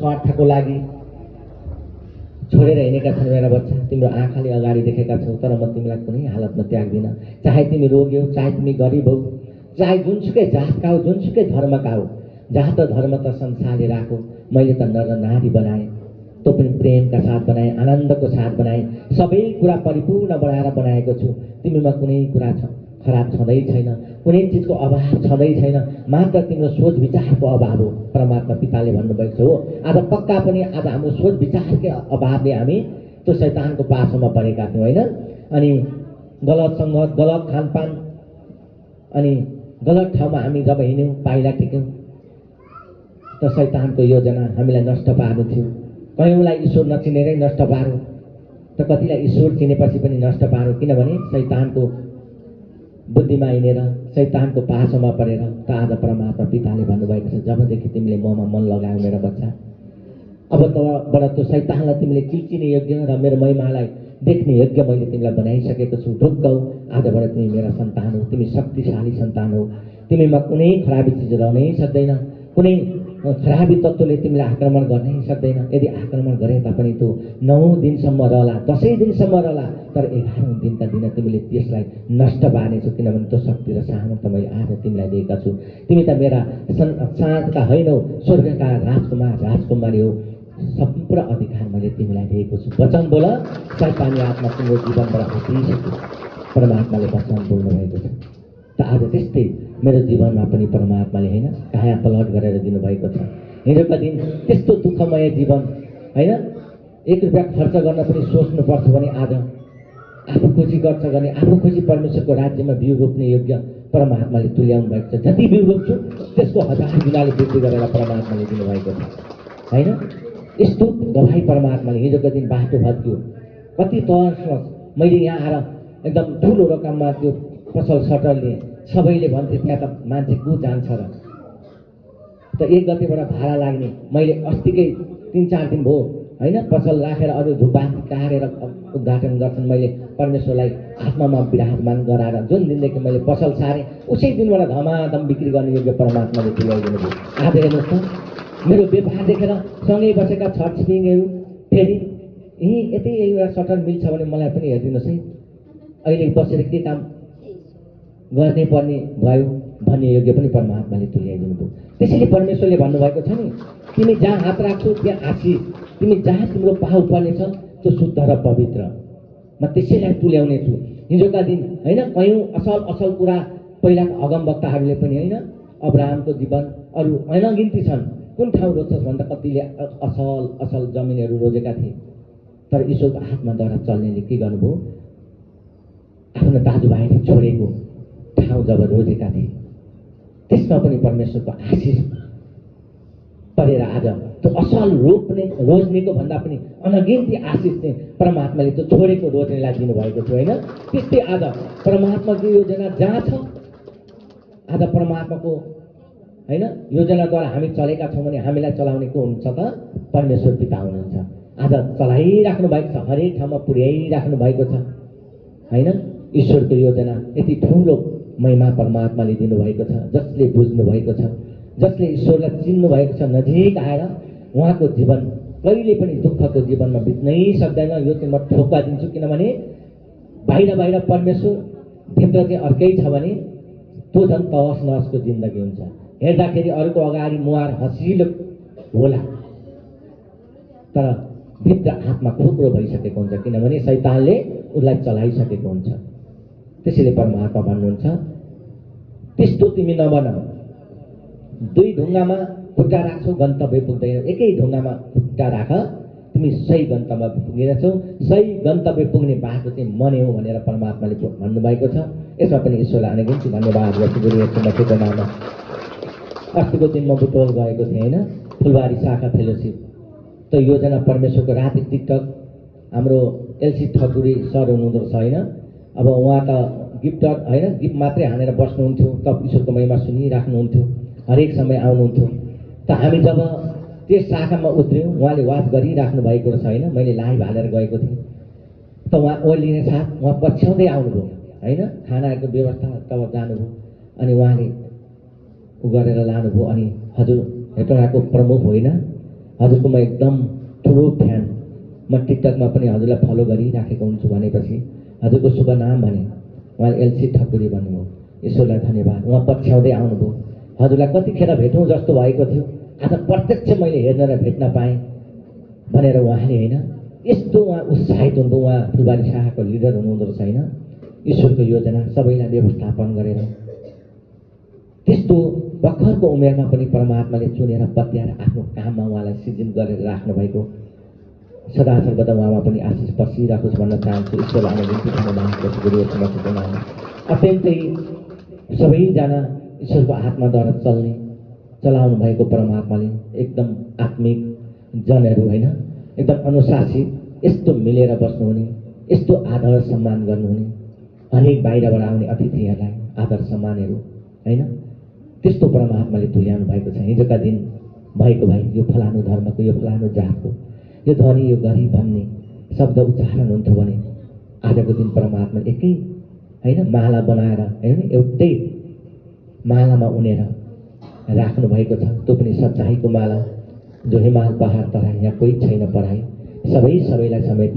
स्वार्थको लागि छोडेर हिँडेका छन् मेरा बच्चा। तिम्रो आँखाले अगाडि देखेका छौ, तर म तिमीलाई कुनै हालतमा त्याग्दिन। चाहे तिमी रोगी हौ, चाहे तिमी गरिब हौ, चाहे जुनसुकै जातका हौ, जुनसुकै धर्मका हौ, जात धर्म त संसारले राखो। मैले त नर नारी बनाएँ, तँ पनि प्रेमका साथ बनाएँ, आनन्दको साथ बनाएँ, सबै कुरा परिपूर्ण बनाएर बनाएको छु। तिमीमा कुनै कुरा खराब छँदै छैन, कुनै चिजको अभाव छँदै छैन, मात्र तिम्रो सोच विचारको अभाव हो। परमात्मा पिताले भन्नुभएको छ हो। आज पक्का पनि आज हाम्रो सोच विचारकै अभावले हामी त्यो शैतानको पासोमा परेका थियौँ होइन। अनि गलत सङ्गत, गलत खानपान अनि गलत ठाउँमा हामी जब हिँड्यौँ, पाइला टेक्यौँ, त शैतानको योजना हामीलाई नष्ट पार्नु थियो। कयौँलाई ईश्वर नचिनेरै नष्ट पार्यो, त कतिलाई ईश्वर चिनेपछि पनि नष्ट पार्यो। किनभने शैतानको बुद्धिमा हिँडेर, शैतानको पासोमा परेर। त आज परमात्मा पिताले भन्नुभएको छ, जबदेखि तिमीले ममा मन लगायौ मेरा बच्चा, अब तँबाट त्यो शैतानलाई तिमीले किल्चिने योग्य र मेरो महिमालाई देख्ने योग्य मैले तिमीलाई बनाइसकेको छु। ढुक्क हौ, आजबाट तिमी मेरा सन्तान हौ, तिमी शक्तिशाली सन्तान हौ। तिमीमा कुनै खराबी चिज रहनै सक्दैन, कुनै खराबी तत्त्वले तिमीलाई आक्रमण गर्नै सक्दैन। यदि आक्रमण गरे तापनि त्यो 9 दिनसम्म रहला, 10 दिनसम्म रहला, तर 11औं दिनका दिन तिमीले त्यसलाई नष्ट पार्नेछौ। किनभने त्यो शक्ति र सामर्थ्य मैले आज तिमीलाई दिएका छु। तिमी त मेरा साथका होइनौ, स्वर्गका राजकुमार राजकुमारी हौ। सम्पूर्ण अधिकार मैले तिमीलाई दिएको छु। वचन बोल, शैतानी आत्मा तिम्रो जीवनबाट हटिसक्यो। परमात्माले वचन बोल्नुभएको छ। त आज त्यस्तै मेरो जीवनमा पनि परमात्माले होइन काया पलट गरेर दिनुभएको छ। हिजोका दिन त्यस्तो दुःखमय जीवन होइन, 1 रुपियाँ खर्च गर्न पनि सोच्नुपर्छ भने आज आफू खुसी खर्च गर्ने, आफू खुसी परमेश्वरको राज्यमा बिउ रोप्ने योग्य परमात्माले तुल्याउनु भएको छ। जति बिउ रोप्छु त्यसको 1000 गुणाले वृद्धि गरेर परमात्माले दिनुभएको छ होइन। यस्तो गवाई परमात्माले। हिजोको दिन बाटो भत्कियो, कति तर्स मैले यहाँ आएर एकदम ठुलो रकममा त्यो पसल सटरले सबैले भन्थे त्यहाँ त मान्छे को जान्छ र, त 1 गतेबाट भाडा लाग्ने। मैले अस्तिकै 3-4 दिन भयो होइन पसल राखेर अरू धुपबाती कारेर उद्घाटन गर्छन्। मैले परमेश्वरलाई आत्मामा विराजमान गराएर जुन दिनदेखि मैले पसल सारेँ उसै दिनबाट धमाधम बिक्री गर्ने योग्य परमात्माले तुल्याइदिनु भयो। आज हेर्नुहोस् त, मेरो व्यापार देखेर सँगै बसेका छरछिमेकीहरू फेरि यहीँ यतै एउटा सटर मिल्छ भने मलाई पनि हेरिदिनुहोस् है, अहिले बसेर के काम गर्ने पर्ने भयो भन्ने योग्य पनि परमात्माले तुल्याइदिनु भयो। त्यसैले परमेश्वरले भन्नुभएको छ नि, तिमी जहाँ हात राख्छौ त्यहाँ आशिष, तिमी जहाँ तिम्रो पाउ पर्नेछ त्यो शुद्ध र पवित्र, म त्यसैलाई तुल्याउने छु। हिजोका दिन होइन कयौँ असल असल कुरा पहिलाका अगमवक्ताहरूले पनि होइन, अब्राहमको जीवन अरू अनगिन्ती छन्। कुन ठाउँ रोज्छस् भन्दा कतिले असल असल जमिनहरू रोजेका थिए, तर ईश्वरको आत्माद्वारा चल्नेले के गर्नुभयो, आफ्नो दाजुभाइले छोडेको ठाउँ जब रोजेका थिए त्यसमा पनि परमेश्वरको आशिष परेर आज त्यो असल रोज्नेको भन्दा पनि अनगिन्ती आशिष चाहिँ परमात्माले त्यो छोडेको रोज्नेलाई दिनुभएको थियो होइन। त्यस्तै आज परमात्माको योजना जहाँ छ, आज परमात्माको होइन योजनाद्वारा हामी चलेका छौँ भने हामीलाई चलाउने को हुनुहुन्छ त? परमेश्वर पिता हुनुहुन्छ। आज चलाइराख्नु भएको छ, हरेक ठाउँमा पुर्याइराख्नु भएको छ होइन। ईश्वरको योजना यति ठुलो महिमा परमात्माले दिनुभएको छ। जसले बुझ्नु भएको छ, जसले ईश्वरलाई चिन्नु भएको छ, नजिक आएर उहाँको जीवन कहिले पनि दुःखको जीवनमा बित्नै सक्दैन। यो चाहिँ म ठोक्का दिन्छु, किनभने बाहिर बाहिर परमेश्वर, भित्र चाहिँ अर्कै छ भने त्यो झन् तहस नहसको जिन्दगी हुन्छ। हेर्दाखेरि अरूको अगाडि मुहार हँसिलो होला, तर भित्र आत्मा खुकुरो भइसकेको हुन्छ, किनभने शैतानले उसलाई चलाइसकेको हुन्छ। त्यसैले परमात्मा भन्नुहुन्छ, त्यस्तो तिमी नबन। 2 ढुङ्गामा खुट्टा राख्छौ गन्तव्य पुग्दैन, एकै ढुङ्गामा खुट्टा राख, तिमी सही गन्तव्यमा पुगिरहेछौ। सही गन्तव्य पुग्ने बाटो चाहिँ म नै हो भनेर परमात्माले भन्नुभएको छ। यसमा पनि ईश्वरलाई अनगिन्ती धन्यवाद गर्छु गुरुको नाममा। अस्तिको दिन म बुटोल गएको थिएँ होइन, फुलबारी शाखा फेलोसिप। त योजना परमेश्वरको राति टिकटक हाम्रो एलसी ठकुरी सर हुनुहुँदो रहेछ होइन। अब उहाँ त गिफ्टर होइन, गिफ्ट मात्रै हानेर बस्नुहुन्थ्यो, त ईश्वरको महिमा सुनिराख्नुहुन्थ्यो, हरेक समय आउनुहुन्थ्यो। त हामी जब त्यस शाखामा उत्रियौँ, उहाँले वाच गरिराख्नु भएको रहेछ होइन। मैले लाइभ हालेर गएको थिएँ, त उहाँ ओर्लिने साथ उहाँ पछ्याउँदै आउनुभयो होइन। खानाको व्यवस्था तब जानुभयो, अनि उहाँले उ गरेर लानुभयो। अनि हजुर हेटौँडाको प्रमुख होइन, हजुरको म एकदम ठुलो फ्यान। म टिकटकमा पनि हजुरलाई फलो गरिराखेको हुन्छु भनेपछि हजुरको शुभ नाम भने उहाँले एलसी ठकुरी भन्नुभयो। ईश्वरलाई धन्यवाद। उहाँ पछ्याउँदै आउनुभयो। हजुरलाई कतिखेर भेटौँ जस्तो भएको थियो, आज प्रत्यक्ष मैले हेर्न र भेट्न पाएँ भनेर उहाँले होइन यस्तो उहाँ उत्साहित हुनुहुन्थ्यो। उहाँ फुलबारी शाखाको लिडर हुनुहुँदो रहेछ होइन। ईश्वरको योजना सबैलाई व्यवस्थापन गरेर त्यस्तो भर्खरको उमेरमा पनि परमात्माले चुनेर पत्याएर आफ्नो काममा उहाँलाई सिजिम गरेर राख्नुभएको सदा सर्वदा उहाँमा पनि आशिष बसिरहेको छ भन्न चाहन्छु। ईश्वरलाई अनगिन्ती धन्यवाद गर्छु। अत्यन्तै सबैजना ईश्वरको आत्माद्वारा चलाउनु भएको परमात्माले एकदम आत्मिक जनहरू होइन एकदम अनुशासित यस्तो मिलेर बस्नुहुने, यस्तो आदर सम्मान गर्नुहुने, हरेक बाहिरबाट आउने अतिथिहरूलाई आदर सम्मानहरू होइन त्यस्तो परमात्माले तुल्याउनु भएको छ। हिजोका दिन भएको भए यो फलानु धर्मको, यो फलानु जातको, यो धनी यो गरिब भन्ने शब्द उच्चारण हुन्थ्यो भने आजको दिन परमात्मा एकै होइन माला बनाएर होइन एउटै मालामा उनेर राख्नु भएको छ। त्यो पनि सच्चाइको माला, जो हिमाल पहाड तराई यहाँ कोही छैन पढाइ, सबैलाई समेत